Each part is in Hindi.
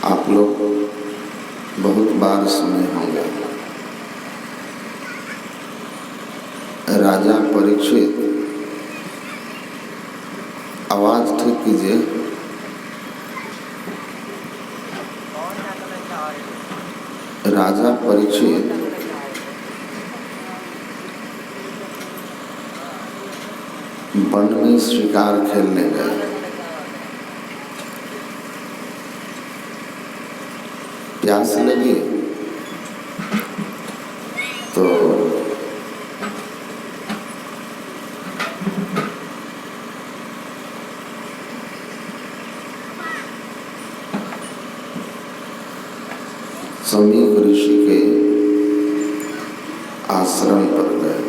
आप लोग बहुत बार सुने होंगे, राजा परीक्षित, आवाज ठीक कीजिए। राजा परीक्षित वन में शिकार खेलने गए। प्यास लगी तो समीक ऋषि के आश्रम पर गए।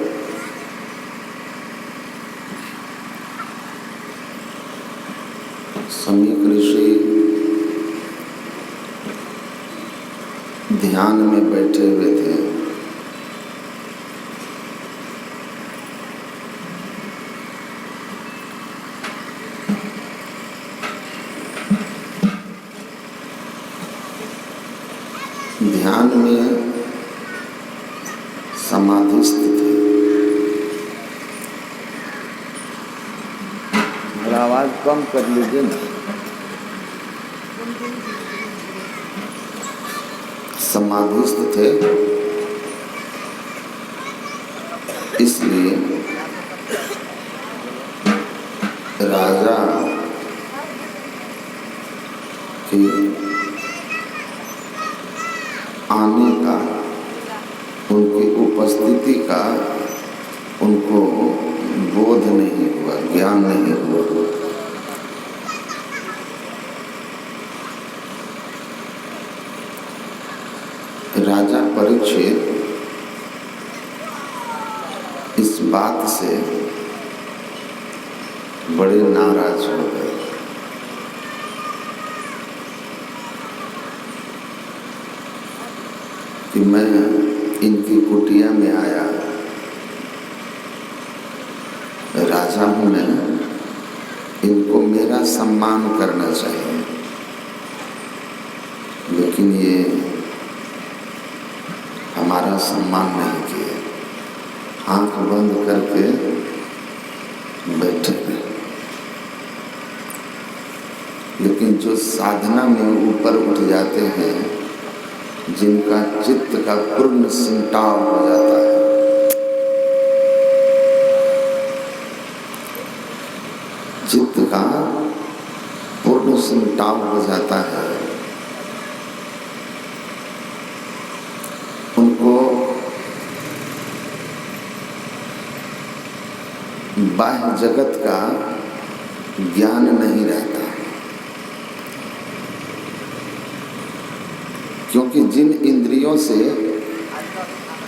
समीक ऋषि ध्यान में बैठे हुए थे। ध्यान में समाधिस्थ थे। आवाज कम कर लीजिए ना। समाधिस्थ थे, इसलिए राजा के आने का, उनकी उपस्थिति का उनको बोध नहीं हुआ, ज्ञान नहीं हुआ। राजा परीक्षित इस बात से बड़े नाराज हो गए। कि मैं इनकी कुटिया में आया, राजा हूं मैं, इनको मेरा सम्मान करना चाहिए, लेकिन ये हमारा सम्मान नहीं किए, आंख बंद करके बैठे। लेकिन जो साधना में ऊपर उठ जाते हैं, जिनका चित्त का पूर्ण सिंटाव हो जाता है, चित्त का पूर्ण सिंटाव हो जाता है, उनको बाह्य जगत का ज्ञान नहीं रहता। क्योंकि जिन इंद्रियों से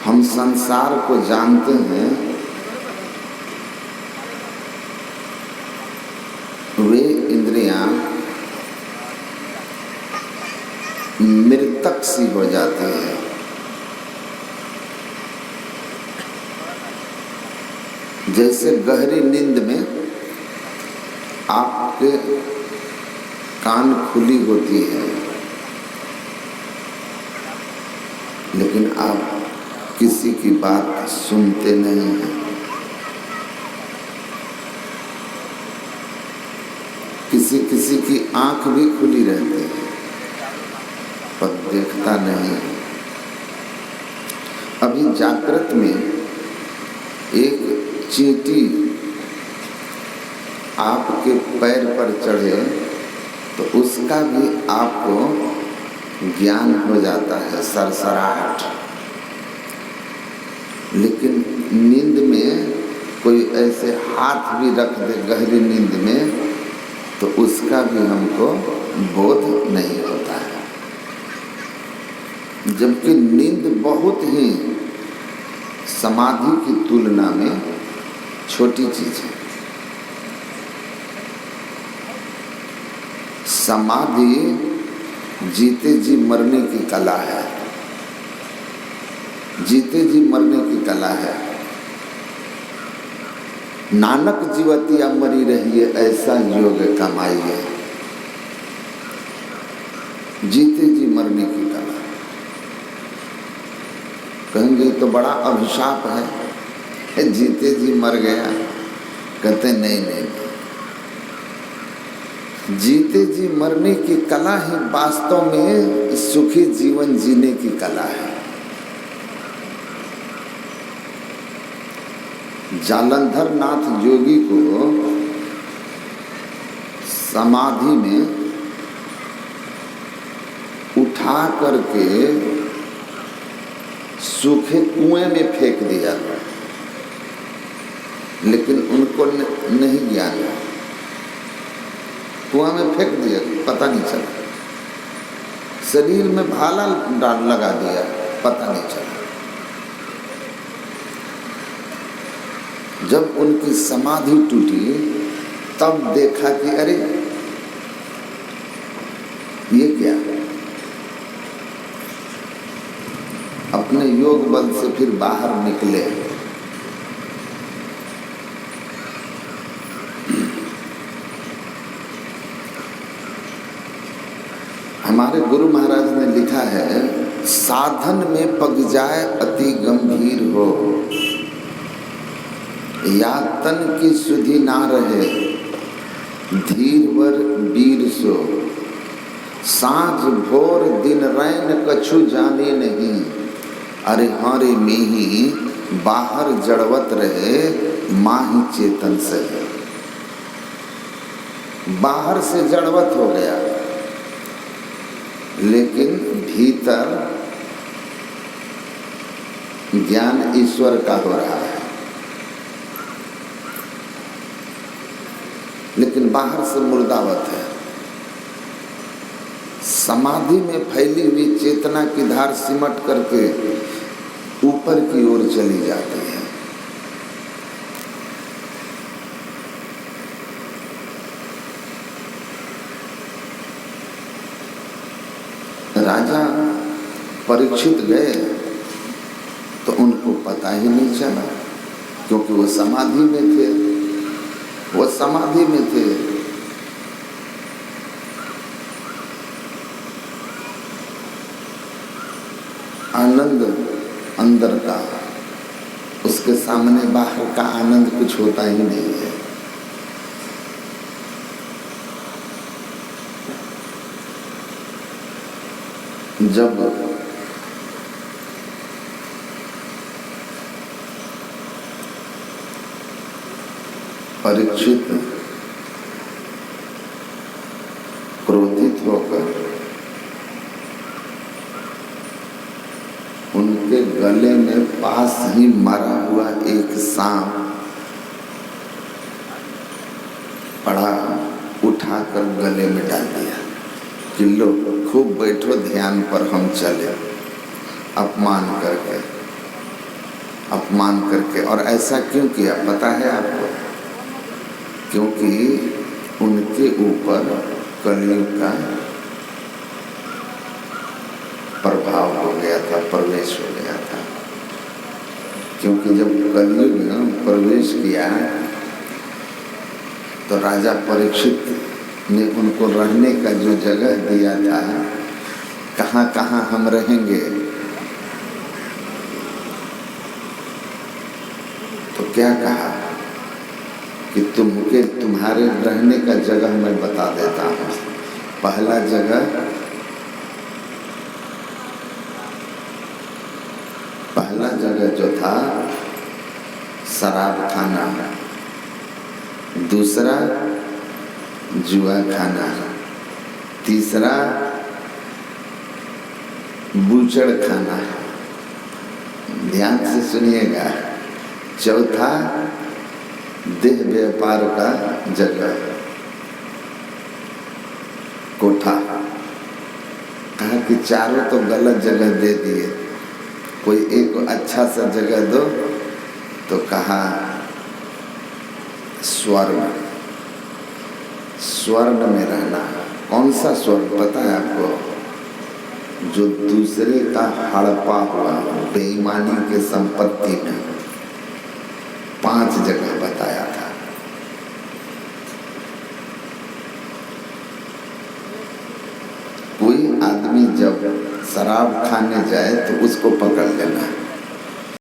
हम संसार को जानते हैं, वे इंद्रियां मृतक सी हो जाती है। जैसे गहरी नींद में आपके कान खुली होती है, लेकिन आप किसी की बात सुनते नहीं हैं। किसी किसी की आंख भी खुली रहती है, पर देखता नहीं। अभी जागृत में एक चींटी आपके पैर पर चढ़े तो उसका भी आपको ज्ञान हो जाता है, सरसराहट। लेकिन नींद में कोई ऐसे हाथ भी रख दे गहरी नींद में, तो उसका भी हमको बोध नहीं होता है। जबकि नींद बहुत ही समाधि की तुलना में छोटी चीज है। समाधि जीते जी मरने की कला है, जीते जी मरने की कला है। नानक जीवतिया मरी रहिए, ऐसा योग कमाइए। जीते जी मरने की कला। कहेंगे तो बड़ा अभिशाप है, जीते जी मर गया। कहते नहीं नहीं, जीते जी मरने की कला ही वास्तव में सुखी जीवन जीने की कला है। जालंधर नाथ योगी को समाधि में उठा करके सूखे कुएं में फेंक दिया, लेकिन उनको नहीं ज्ञान, कुआं में फेंक दिया, पता नहीं चला। शरीर में भाला लगा दिया, पता नहीं चला। जब उनकी समाधि टूटी तब देखा कि अरे ये क्या। अपने योग बल से फिर बाहर निकले। हमारे गुरु महाराज ने लिखा है, साधन में पग जाए अति गंभीर हो, या तन की सुधि ना रहे, धीरवर वीर सो, सांझ भोर दिन रैन कछु जाने नहीं, अरे हारे मेही बाहर जड़वत रहे, माही चेतन से। बाहर से जड़वत हो गया, लेकिन भीतर ज्ञान ईश्वर का हो रहा है, लेकिन बाहर से मुर्दावत है। समाधि में फैली हुई चेतना की धार सिमट करके ऊपर की ओर चली जाती है। राजा परीक्षित गए तो उनको पता ही नहीं चला, क्योंकि वो समाधि में थे, वो समाधि में थे। आनंद अंदर का, उसके सामने बाहर का आनंद कुछ होता ही नहीं है। जब परीक्षित क्रोधित होकर उनके गले में पास ही मरा हुआ एक सांप पड़ा, उठाकर गले में डाल दिया कि लो खूब बैठो, ध्यान पर हम चले। अपमान करके। और ऐसा क्यों किया पता है आपको? क्योंकि उनके ऊपर कलयुग का प्रभाव हो गया था, प्रवेश हो गया था। क्योंकि जब कलयुग ने प्रवेश किया तो राजा परीक्षित ने उनको रहने का जो जगह दिया था, कहाँ कहाँ हम रहेंगे, तो क्या कहा कि तुम्हारे रहने का जगह मैं बता देता हूँ। पहला जगह जो था शराब खाना, दूसरा जुआ खाना, तीसरा बूचड़ खाना, ध्यान से सुनिएगा, चौथा देह व्यापार का जगह, कोठा। कहा कि चारों तो गलत जगह दे दिए, कोई एक अच्छा सा जगह दो। तो कहा स्वर्ण में रहना। कौन सा स्वर्ण पता है आपको? जो दूसरे का हड़पा हुआ बेईमानी के संपत्ति में 5 जगह बताया था। कोई आदमी जब शराब खाने जाए तो उसको पकड़ लेना,